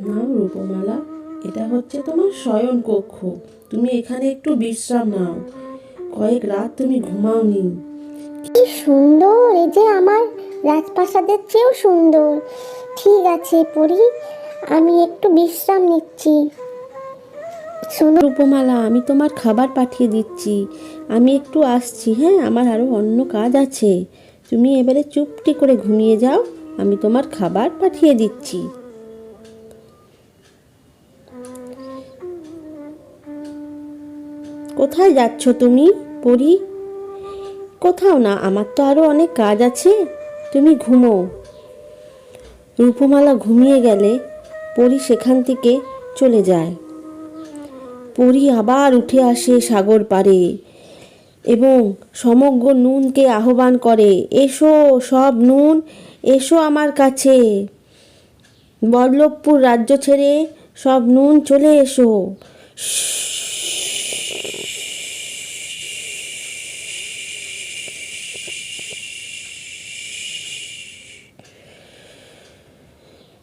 নাও রূপমালা, এটা হচ্ছে তোমার শয়ন কক্ষ। তুমি এখানে একটু বিশ্রাম নাও, কয়েক রাত তুমি ঘুমাওনি। কি সুন্দর! এই যে আমার রাজপ্রাসাদের চেয়েও সুন্দর। ঠিক আছে পরি, আমি একটু বিশ্রাম নিচ্ছি। শোনো রূপমালা, আমি তোমার খাবার পাঠিয়ে দিচ্ছি, আমি একটু আসছি। হ্যাঁ, আমার আরও অন্য কাজ আছে। তুমি এবারে চুপটি করে ঘুমিয়ে যাও, আমি তোমার খাবার পাঠিয়ে দিচ্ছি। কোথায় যাচ্ছ তুমি পরি? কোথাও না, আমার তো আরও অনেক কাজ আছে, তুমি ঘুমো। রূপমালা ঘুমিয়ে গেলে পরি সেখান থেকে চলে যায়। পরি আবার উঠে আসে সাগর পাড়ে এবং সমগ্র নুনকে আহ্বান করে, এসো সব নুন, এসো আমার কাছে। বল্লভপুর রাজ্য ছেড়ে সব নুন চলে এসো।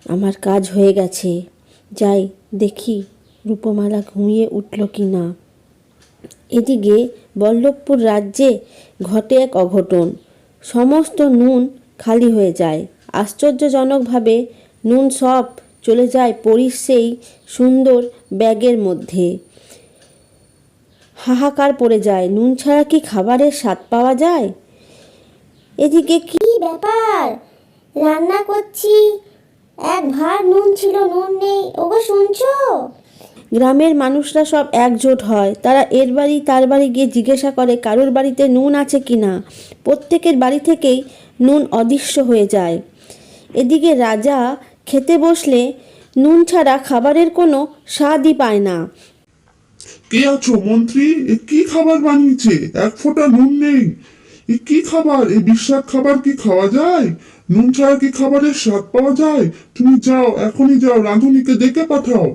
আমার কাজ হয়ে গেছে, যাই দেখি রূপমালা ঘুমিয়ে উঠল কি না। এদিকে বল্লভপুর রাজ্যে ঘটে এক অঘটন। সমস্ত নুন খালি হয়ে যায়। আশ্চর্যজনকভাবে নুন সব চলে যায় পরীর সেই সুন্দর ব্যাগের মধ্যে। হাহাকার পড়ে যায়, নুন ছাড়া কি খাবারের স্বাদ পাওয়া যায়? এদিকে কি ব্যাপার? রান্না করছি, এক ভার নুন ছিল, নুন নেই। ওগো শুনছো? গ্রামের মানুষরা সব একজোট হয়। তারা এর বাড়ি তার বাড়ি গিয়ে জিজ্ঞাসা করে কারোর বাড়িতে নুন আছে কি না। প্রত্যেকের বাড়ি থেকেই নুন অদৃশ্য হয়ে যায়। এদিকে রাজা খেতে বসলে নুন ছাড়া খাবারের কোনো স্বাদই পায় না। কে আছো মন্ত্রী? এ কি খাবার বানিয়েছে? এক ফোঁটা নুন নেই। এ কি খাবার? এই বিস্বাদ খাবার কি খাওয়া যায়? নুন ছাড়া কি খাবারের স্বাদ পাওয়া যায়? তুমি যাও, এখনই যাও, রাঁধুনিকে ডেকে পাঠাও।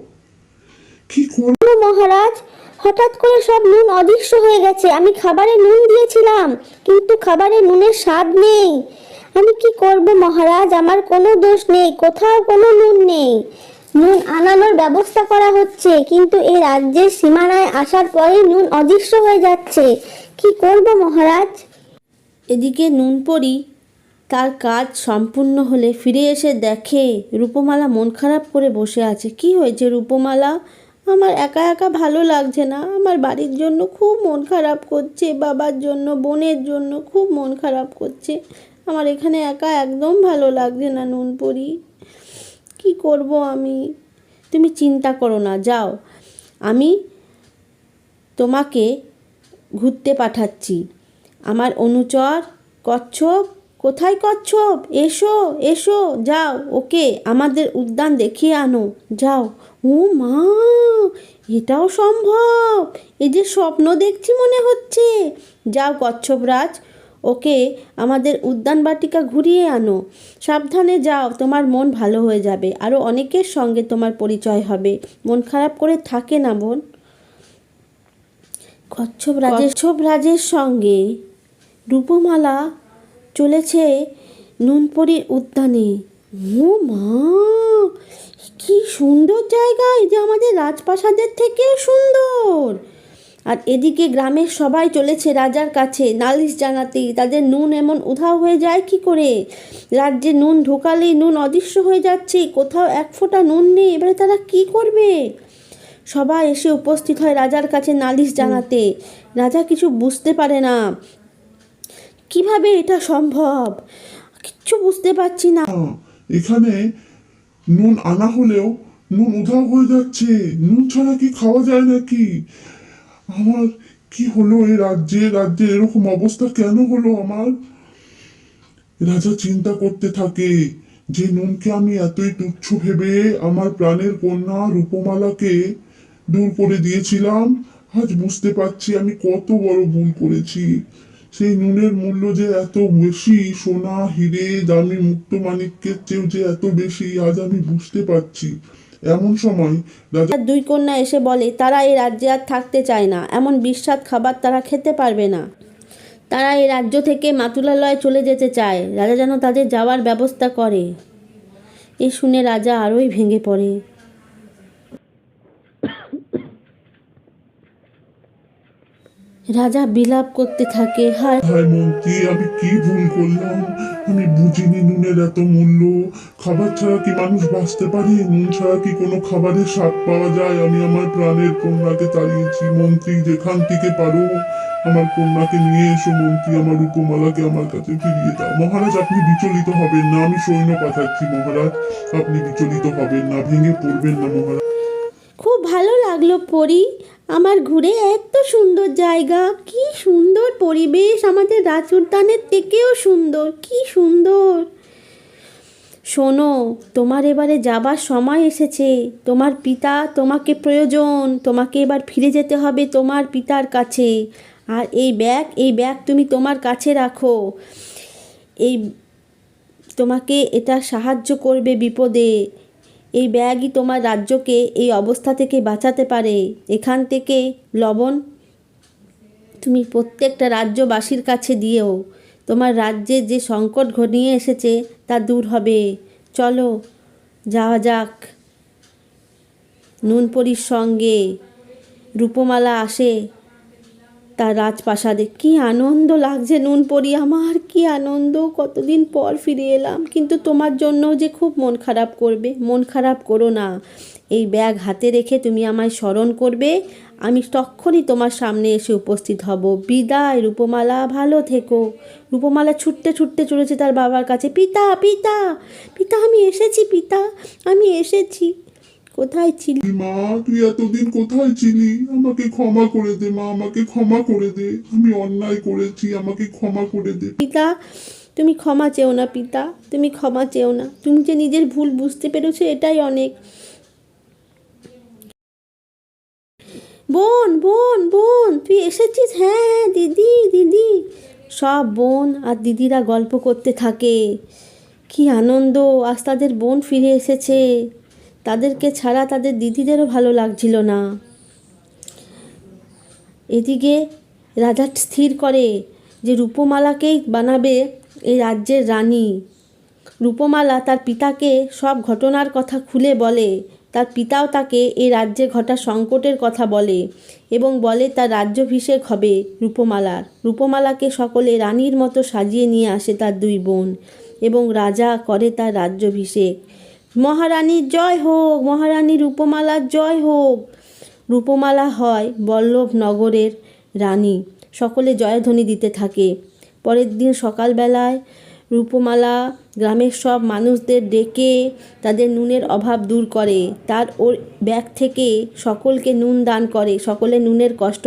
কি করো? মহারাজ, হঠাৎ করে সব নুন অদৃশ্য হয়ে গেছে। আমি খাবারে নুন দিয়েছিলাম, কিন্তু খাবারে নুনের স্বাদ নেই। আমি কি করব মহারাজ? আমার কোনো দোষ নেই, কোথাও কোনো নুন নেই। নুন আনানোর ব্যবস্থা করা হচ্ছে, কিন্তু এই রাজ্যের সীমানায় আসার পরেই নুন অদৃশ্য হয়ে যাচ্ছে। কি করব মহারাজ? এদিকে নুনপরি তার কাজ সম্পূর্ণ হলে ফিরে এসে দেখে রূপমালা মন খারাপ করে বসে আছে। কি হয়েছে রূপমালা? আমার একা একা ভালো লাগছে না, আমার বাড়ির জন্য খুব মন খারাপ করছে, বাবার জন্য, বোনের জন্য খুব মন খারাপ করছে। আমার এখানে একা একদম ভালো লাগছে না নুনপরি, কি করব আমি? তুমি চিন্তা করো না, যাও, আমি তোমাকে ঘুরতে পাঠাচ্ছি। আমার অনুচর কচ্ছপ, কোথায় কচ্ছপ? এসো এসো, যাও, ওকে আমাদের উদ্যান দেখিয়ে আনো, যাও। ও মা, এটাও সম্ভব? এই যে স্বপ্ন দেখছি মনে হচ্ছে। যাও কচ্ছপরাজ, ওকে আমাদের উদ্যান বাটিকা ঘুরিয়ে আনো। সাবধানে যাও, তোমার মন ভালো হয়ে যাবে, আরও অনেকের সঙ্গে তোমার পরিচয় হবে। মন খারাপ করে থাকে না বোন। কচ্ছপরাজের সঙ্গে রূপমালা চলেছে নুনপরির উদ্যানে। ও মা, কি সুন্দর জায়গা! এই যে আমাদের রাজপ্রাসাদের থেকেও সুন্দর। আর এদিকে গ্রামের সবাই চলেছে রাজার কাছে নালিশ জানাতে, তাদের নুন এমন উধাও হয়ে যায় কি করে। রাজ্যে নুন ঢোকালেই নুন অদৃশ্য হয়ে যাচ্ছে, কোথাও এক ফোঁটা নুন নেই। এবারে তারা কি করবে? সবাই এসে উপস্থিত হয় রাজার কাছে নালিশ জানাতে। রাজা কিছু বুঝতে পারে না, কিভাবে এটা সম্ভব, কিচ্ছু বুঝতে পারছি না। এখানে নুন আনা হলেও নুন উধাও হয়ে যাচ্ছে। নুন ছাড়া কি খাওয়া যায় নাকি? আমার কি হলো? এই রাজ্যে এরকম অবস্থা কেন হলো আমার? রাজা চিন্তা করতে থাকে যে নুনকে আমি এতই তুচ্ছ ভেবে আমার প্রাণের কন্যা রূপমালাকে দূর করে দিয়েছিলাম। আজ বুঝতে পারছি আমি কত বড় ভুল করেছি। সেই নুনের মূল্য যে এত বেশি, সোনা হিরে দামি মুক্ত মাণিক্যের চেয়েও যে এত বেশি, আজ আমি বুঝতে পারছি। এমন সময় রাজা তার দুই কন্যা এসে বলে তারা এই রাজ্যে আর থাকতে চায় না, এমন বিস্বাদ খাবার তারা খেতে পারবে না। তারা এই রাজ্য থেকে মাতুলালয়ে চলে যেতে চায়, রাজা যেন তাদের যাওয়ার ব্যবস্থা করে। এ শুনে রাজা আরোই ভেঙে পড়ে। রাজা বিলাপ করতে থাকে, হায় হায় মন্ত্রী, আমি কি ভুল করলাম? আমি বুঝিনি নুনের এত মূল্য। খাবার ছাড়া কি মানুষ বাঁচতে পারে? নুন ছাড়া কি কোনো খাবারের স্বাদ পাওয়া যায়? আমি আমার প্রাণের কন্যাকে তাড়িয়েছি। মন্ত্রী, যেখান থেকে পারো আমার কন্যাকে নিয়ে এসো। মন্ত্রী, আমার রূপমালাকে আমার কাছে ফিরিয়ে দাও। মহারাজ, আপনি বিচলিত হবেন না, আমি সৈন্য পাঠাচ্ছি। মহারাজ, আপনি বিচলিত হবেন না, ভেঙে পড়বেন না মহারাজ। খুব ভালো লাগলো পরি, আমার ঘুরে। এত সুন্দর জায়গা, কি সুন্দর পরিবেশ, আমাদের রাজ উদ্যানের থেকেও সুন্দর, কি সুন্দর। শোনো, তোমার এবারে যাবার সময় এসেছে। তোমার পিতা তোমাকে প্রয়োজন, তোমাকে এবার ফিরে যেতে হবে তোমার পিতার কাছে। আর এই ব্যাগ তুমি তোমার কাছে রাখো। এই তোমাকে এটা সাহায্য করবে বিপদে। এই ব্যাগই তোমার রাজ্যকে এই অবস্থা থেকে বাঁচাতে পারে। এখান থেকে লবণ তুমি প্রত্যেকটা রাজ্যবাসীর কাছে দিও। তোমার রাজ্যে যে সংকট ঘনিয়ে এসেছে তা দূর হবে। চলো যাওয়া যাক। নুনপরির সঙ্গে রূপমালা আসে তার রাজপ্রাসাদে। কি আনন্দ লাগছে নুনপরি, আমার কি আনন্দ, কতদিন পর ফিরে এলাম। কিন্তু তোমার জন্য যে খুব মন খারাপ করবে। মন খারাপ করো না, এই ব্যাগ হাতে রেখে তুমি আমায় স্মরণ করবে, আমি তক্ষণই তোমার সামনে এসে উপস্থিত হব। বিদায় রূপমালা, ভালো থেকো। রূপমালা ছুটতে ছুটতে চলেছে তার বাবার কাছে। পিতা, পিতা, পিতা, আমি এসেছি, পিতা, আমি এসেছি। কোথায় ছিলি? মা, তুই এতদিন কোথায় ছিলি? আমাকে ক্ষমা করে দে মা, আমাকে ক্ষমা করে দে। আমি অন্যায় করেছি, আমাকে ক্ষমা করে দে। পিতা, তুমি ক্ষমা চেও না পিতা, তুমি ক্ষমা চেও না। তুমি যে নিজের ভুল বুঝতে পেরেছো এটাই অনেক। বোন, বোন, বোন, তুই এসেছিস? হ্যাঁ হ্যাঁ, দিদি, দিদি। সব বোন আর দিদিরা গল্প করতে থাকে। কি আনন্দ, আজ তাদের বোন ফিরে এসেছে। তাদেরকে ছাড়া তাদের দিদিদেরও ভালো লাগছিল না। এদিকে রাজা স্থির করে যে রূপমালাকেই বানাবে এই রাজ্যের রানী। রূপমালা তার পিতাকে সব ঘটনার কথা খুলে বলে। তার পিতাও তাকে এই রাজ্যে ঘটা সংকটের কথা বলে এবং বলে তার রাজ্যাভিষেক হবে রূপমালার। রূপমালাকে সকলে রানীর মতো সাজিয়ে নিয়ে আসে তার দুই বোন এবং রাজা করে তার রাজ্যাভিষেক। মহারানীর জয় হোক, মহারানী রূপমালার জয় হোক। রূপমালা হয় বল্লভনগরের রানী। সকলে জয়ধ্বনি দিতে থাকে। পরের দিন সকালবেলায় রূপমালা গ্রামের সব মানুষদের ডেকে তাদের নুনের অভাব দূর করে। তার ওর ব্যাগ থেকে সকলকে নুন দান করে। সকলে নুনের কষ্ট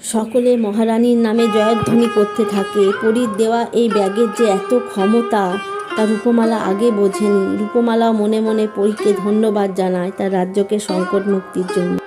সকলে মহারানীর নামে জয়ধ্বনি করতে থাকে। পরীর দেওয়া এই ব্যাগের যে এত ক্ষমতা তা রূপমালা আগে বোঝেনি। রূপমালাও মনে মনে পরীকে ধন্যবাদ জানায় তার রাজ্যকে সংকট মুক্তির জন্য।